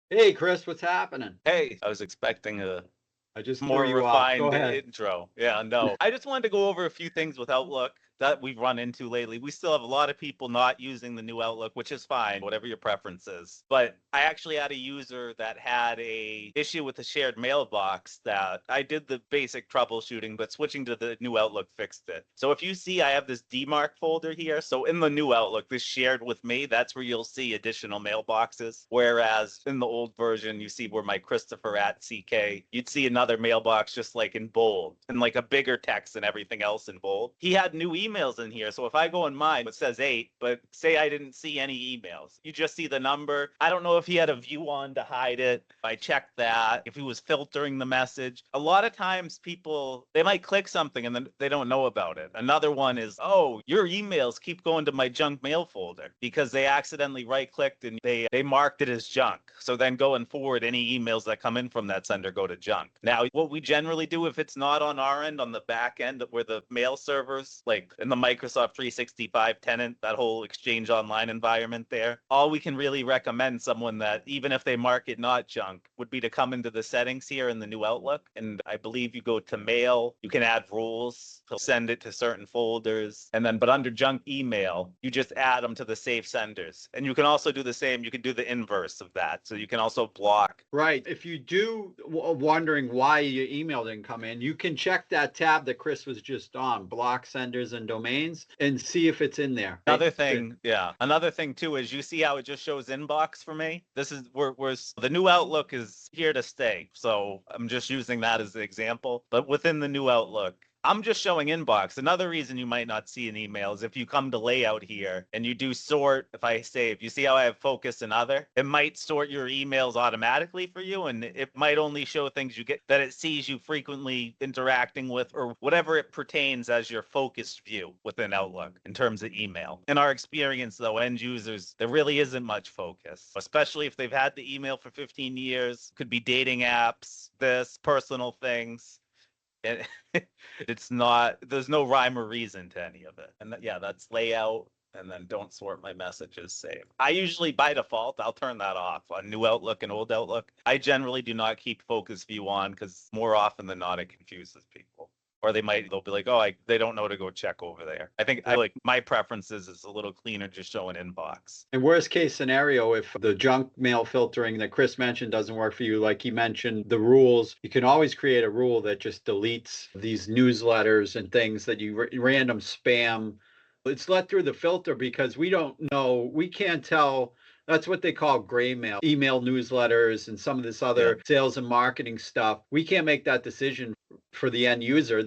Hey, Chris, what's happening? Hey, I was expecting a I just threw more you off. Go refined ahead. intro. Yeah, no. I just wanted to go over a few things with Outlook that we've run into lately. We still have a lot of people not using the new Outlook, which is fine, whatever your preference is. But I actually had a user that had a issue with the shared mailbox that I did the basic troubleshooting, but switching to the new Outlook fixed it. So if you see I have this DMARC folder here, so in the new Outlook, this shared with me, that's where you'll see additional mailboxes. Whereas in the old version, you see where my Christopher at CK, you'd see another mailbox just like in bold and like a bigger text and everything else in bold. He had new emails in here. So if I go in mine, it says 8, but say I didn't see any emails. You just see the number. I don't know if he had a view on to hide it. I checked that. If he was filtering the message. A lot of times people, they might click something and then they don't know about it. Another one is, oh, your emails keep going to my junk mail folder because they accidentally right clicked and they marked it as junk. So then going forward, any emails that come in from that sender go to junk. Now, what we generally do if it's not on our end, on the back end where the mail servers, like in the Microsoft 365 tenant, that whole Exchange Online environment there, all we can really recommend someone that, even if they mark it not junk, would be to come into the settings here in the new Outlook. And I believe you go to mail, you can add rules to send it to certain folders. And then, but under junk email, you just add them to the safe senders. And you can also do the same, you can do the inverse of that. So you can also block. Right. If you do wondering why your email didn't come in, you can check that tab that Chris was just on, block senders and domains, and see if it's in there. Another thing, yeah. Another thing too is you see how it just shows inbox for me. This is where the new Outlook is here to stay. So I'm just using that as an example. But within the new Outlook, I'm just showing inbox. Another reason you might not see an email is if you come to layout here and you do sort, if I save, you see how I have focus and other? It might sort your emails automatically for you, and it might only show things you get that it sees you frequently interacting with or whatever it pertains as your focused view within Outlook in terms of email. In our experience, though, end users, there really isn't much focus, especially if they've had the email for 15 years, could be dating apps, this, personal things. It's not, there's no rhyme or reason to any of it. And yeah, that's layout. And then don't sort my messages save. I usually by default, I'll turn that off on new Outlook and old Outlook. I generally do not keep focus view on because more often than not, it confuses people. Or they'll be like, oh, they don't know to go check over there. I think I like my preferences is a little cleaner, just showing inbox. In worst case scenario, if the junk mail filtering that Chris mentioned doesn't work for you, like he mentioned, the rules, you can always create a rule that just deletes these newsletters and things that you random spam. It's let through the filter because we don't know, we can't tell. That's what they call gray mail, email newsletters, and some of this other sales and marketing stuff. We can't make that decision for the end user.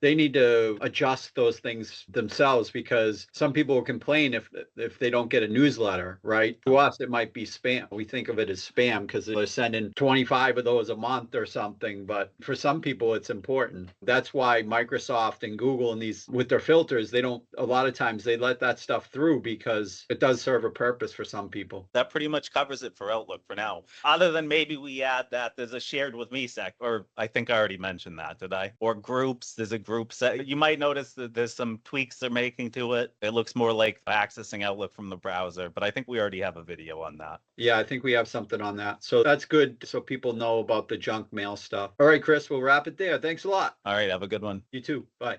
They need to adjust those things themselves because some people will complain if they don't get a newsletter, right? To us, it might be spam. We think of it as spam because they're sending 25 of those a month or something. But for some people, it's important. That's why Microsoft and Google and these with their filters, they don't, a lot of times they let that stuff through because it does serve a purpose for some people. That pretty much covers it for Outlook for now. Other than maybe we add that there's a shared with me sec, or I think I already mentioned that, did I? Or groups, there's a group set. You might notice that there's some tweaks they're making to it. It looks more like accessing Outlook from the browser, but I think we already have a video on that. Yeah, I think we have something on that. So that's good so people know about the junk mail stuff. All right, Chris, we'll wrap it there. Thanks a lot. All right, have a good one. You too. Bye.